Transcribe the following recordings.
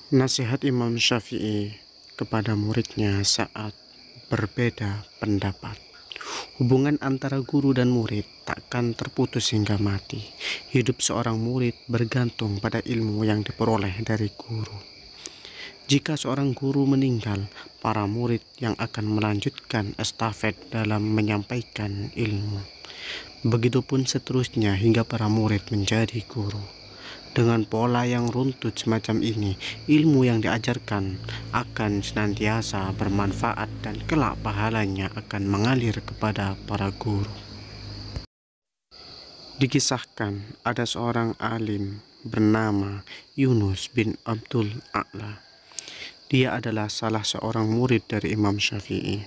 Nasihat Imam Syafi'i kepada muridnya saat berbeda pendapat. Hubungan antara guru dan murid takkan terputus hingga mati. Hidup seorang murid bergantung pada ilmu yang diperoleh dari guru. Jika seorang guru meninggal, para murid yang akan melanjutkan estafet dalam menyampaikan ilmu. Begitupun seterusnya hingga para murid menjadi guru. Dengan pola yang runtut semacam ini, ilmu yang diajarkan akan senantiasa bermanfaat dan kelak pahalanya akan mengalir kepada para guru. Dikisahkan ada seorang alim bernama Yunus bin Abdul A'la. Dia adalah salah seorang murid dari Imam Syafi'i.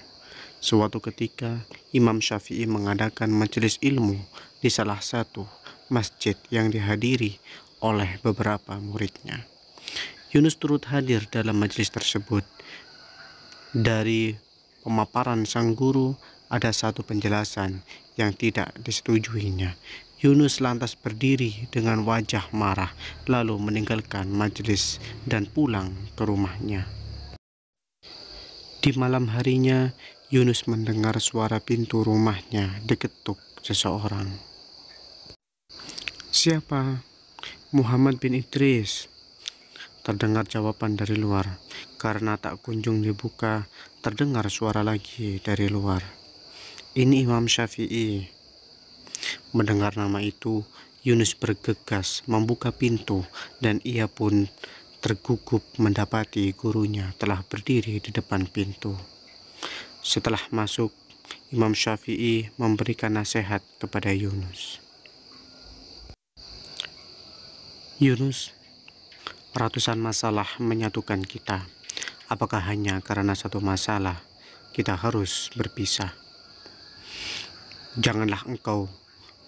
Suatu ketika, Imam Syafi'i mengadakan majelis ilmu di salah satu masjid yang dihadiri oleh beberapa muridnya. Yunus turut hadir dalam majelis tersebut. Dari pemaparan sang guru, ada satu penjelasan yang tidak disetujuinya. Yunus lantas berdiri dengan wajah marah, lalu meninggalkan majelis dan pulang ke rumahnya. Di malam harinya, Yunus mendengar suara pintu rumahnya diketuk seseorang. "Siapa?" "Muhammad bin Idris," terdengar jawaban dari luar. Karena tak kunjung dibuka, terdengar suara lagi dari luar. "Ini Imam Syafi'i." Mendengar nama itu, Yunus bergegas membuka pintu dan ia pun tergugup mendapati gurunya telah berdiri di depan pintu. Setelah masuk, Imam Syafi'i memberikan nasihat kepada Yunus. "Yunus, ratusan masalah menyatukan kita. Apakah hanya karena satu masalah kita harus berpisah? Janganlah engkau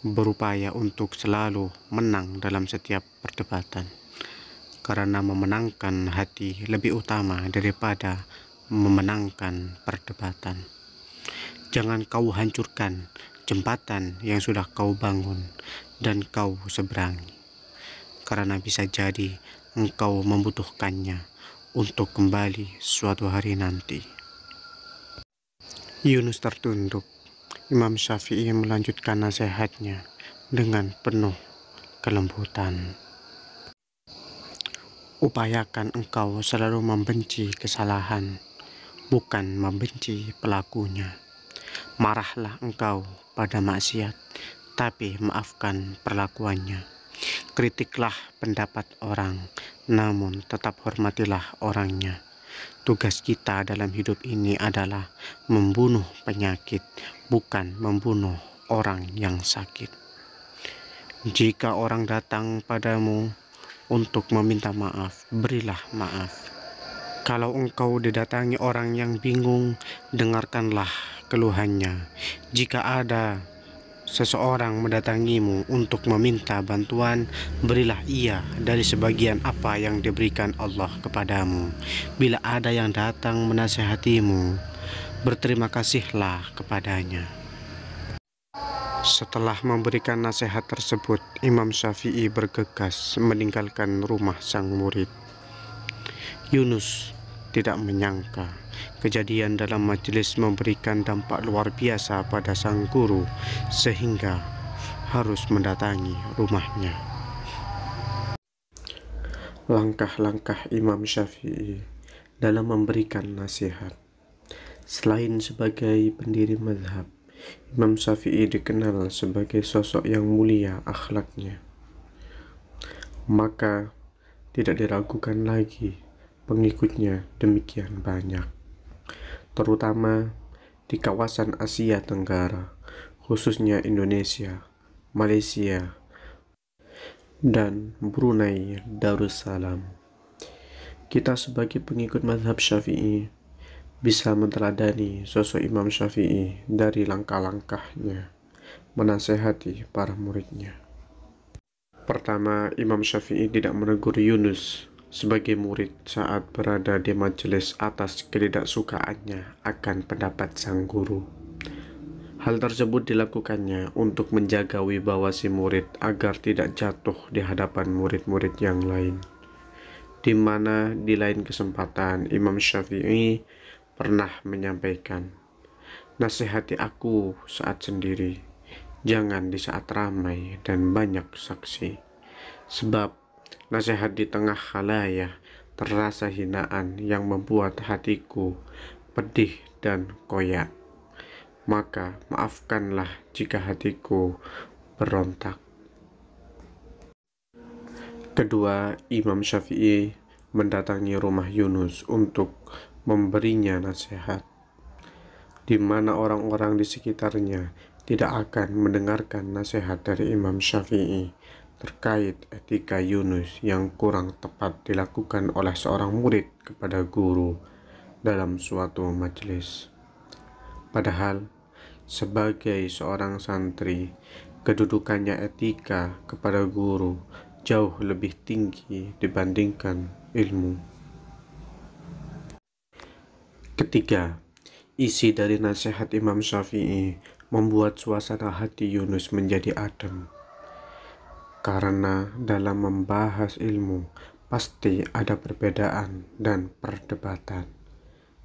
berupaya untuk selalu menang dalam setiap perdebatan, karena memenangkan hati lebih utama daripada memenangkan perdebatan. Jangan kau hancurkan jembatan yang sudah kau bangun dan kau seberangi, karena bisa jadi engkau membutuhkannya untuk kembali suatu hari nanti." Yunus tertunduk. Imam Syafi'i melanjutkan nasihatnya dengan penuh kelembutan. "Upayakan engkau selalu membenci kesalahan, bukan membenci pelakunya. Marahlah engkau pada maksiat, tapi maafkan perlakuannya. Kritiklah pendapat orang, namun tetap hormatilah orangnya. Tugas kita dalam hidup ini adalah membunuh penyakit, bukan membunuh orang yang sakit. Jika orang datang padamu untuk meminta maaf, berilah maaf. Kalau engkau didatangi orang yang bingung, dengarkanlah keluhannya. Jika ada seseorang mendatangimu untuk meminta bantuan, berilah ia dari sebagian apa yang diberikan Allah kepadamu. Bila ada yang datang menasihatimu, berterima kasihlah kepadanya." Setelah memberikan nasihat tersebut, Imam Syafi'i bergegas meninggalkan rumah sang murid. Yunus tidak menyangka kejadian dalam majelis memberikan dampak luar biasa pada sang guru sehingga harus mendatangi rumahnya. Langkah-langkah Imam Syafi'i dalam memberikan nasihat. Selain sebagai pendiri mazhab, Imam Syafi'i dikenal sebagai sosok yang mulia akhlaknya. Maka tidak diragukan lagi pengikutnya demikian banyak, terutama di kawasan Asia Tenggara, khususnya Indonesia, Malaysia, dan Brunei Darussalam. Kita sebagai pengikut mazhab Syafi'i bisa meneladani sosok Imam Syafi'i dari langkah-langkahnya menasehati para muridnya. Pertama, Imam Syafi'i tidak menegur Yunus sebagai murid saat berada di majelis atas ketidaksukaannya akan pendapat sang guru. Hal tersebut dilakukannya untuk menjaga wibawa si murid agar tidak jatuh di hadapan murid-murid yang lain. di mana di lain kesempatan Imam Syafi'i pernah menyampaikan, "Nasihati aku saat sendiri, jangan di saat ramai dan banyak saksi. Sebab nasihat di tengah khalayak terasa hinaan yang membuat hatiku pedih dan koyak. Maka maafkanlah jika hatiku berontak." Kedua, Imam Syafi'i mendatangi rumah Yunus untuk memberinya nasihat, di mana orang-orang di sekitarnya tidak akan mendengarkan nasihat dari Imam Syafi'i terkait etika Yunus yang kurang tepat dilakukan oleh seorang murid kepada guru dalam suatu majelis. Padahal, sebagai seorang santri, kedudukannya etika kepada guru jauh lebih tinggi dibandingkan ilmu. Ketiga, isi dari nasihat Imam Syafi'i membuat suasana hati Yunus menjadi adem. Karena dalam membahas ilmu pasti ada perbedaan dan perdebatan.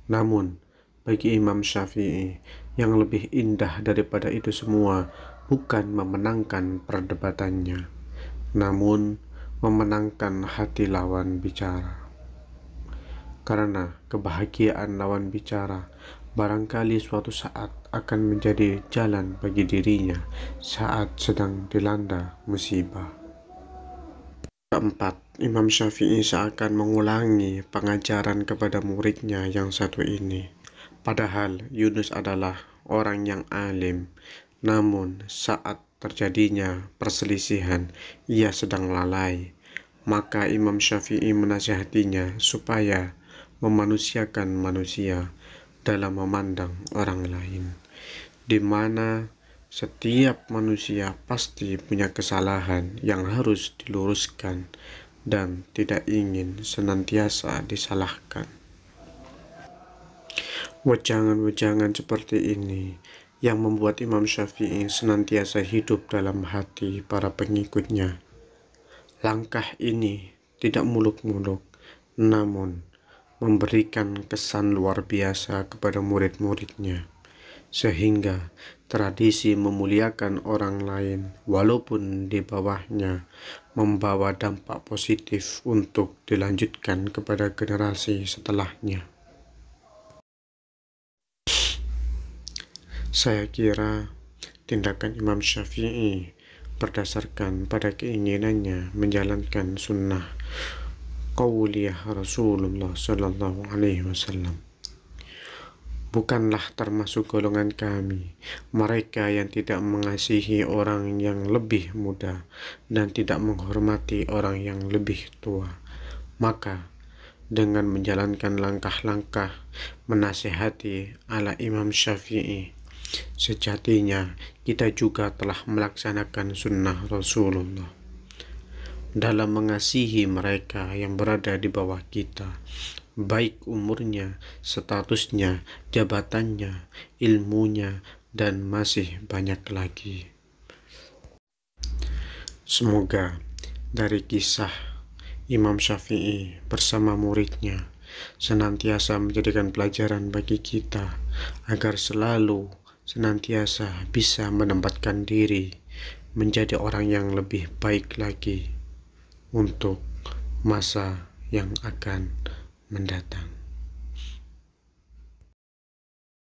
Namun, bagi Imam Syafi'i, yang lebih indah daripada itu semua bukan memenangkan perdebatannya, namun memenangkan hati lawan bicara. Karena kebahagiaan lawan bicara barangkali suatu saat akan menjadi jalan bagi dirinya saat sedang dilanda musibah. Keempat, Imam Syafi'i seakan mengulangi pengajaran kepada muridnya yang satu ini. Padahal Yunus adalah orang yang alim, namun saat terjadinya perselisihan, ia sedang lalai. Maka Imam Syafi'i menasihatinya supaya memanusiakan manusia dalam memandang orang lain, di mana setiap manusia pasti punya kesalahan yang harus diluruskan dan tidak ingin senantiasa disalahkan. Wejangan-wejangan seperti ini yang membuat Imam Syafi'i senantiasa hidup dalam hati para pengikutnya. Langkah ini tidak muluk-muluk, namun memberikan kesan luar biasa kepada murid-muridnya, sehingga tradisi memuliakan orang lain walaupun di bawahnya membawa dampak positif untuk dilanjutkan kepada generasi setelahnya. Saya kira tindakan Imam Syafi'i berdasarkan pada keinginannya menjalankan sunnah qauliyah Rasulullah Sallallahu Alaihi Wasallam. Bukanlah termasuk golongan kami, mereka yang tidak mengasihi orang yang lebih muda dan tidak menghormati orang yang lebih tua. Maka dengan menjalankan langkah-langkah menasihati ala Imam Syafi'i, sejatinya kita juga telah melaksanakan sunnah Rasulullah dalam mengasihi mereka yang berada di bawah kita, baik umurnya, statusnya, jabatannya, ilmunya, dan masih banyak lagi. Semoga dari kisah Imam Syafi'i bersama muridnya senantiasa menjadikan pelajaran bagi kita agar selalu senantiasa bisa menempatkan diri menjadi orang yang lebih baik lagi untuk masa yang akan mendatang.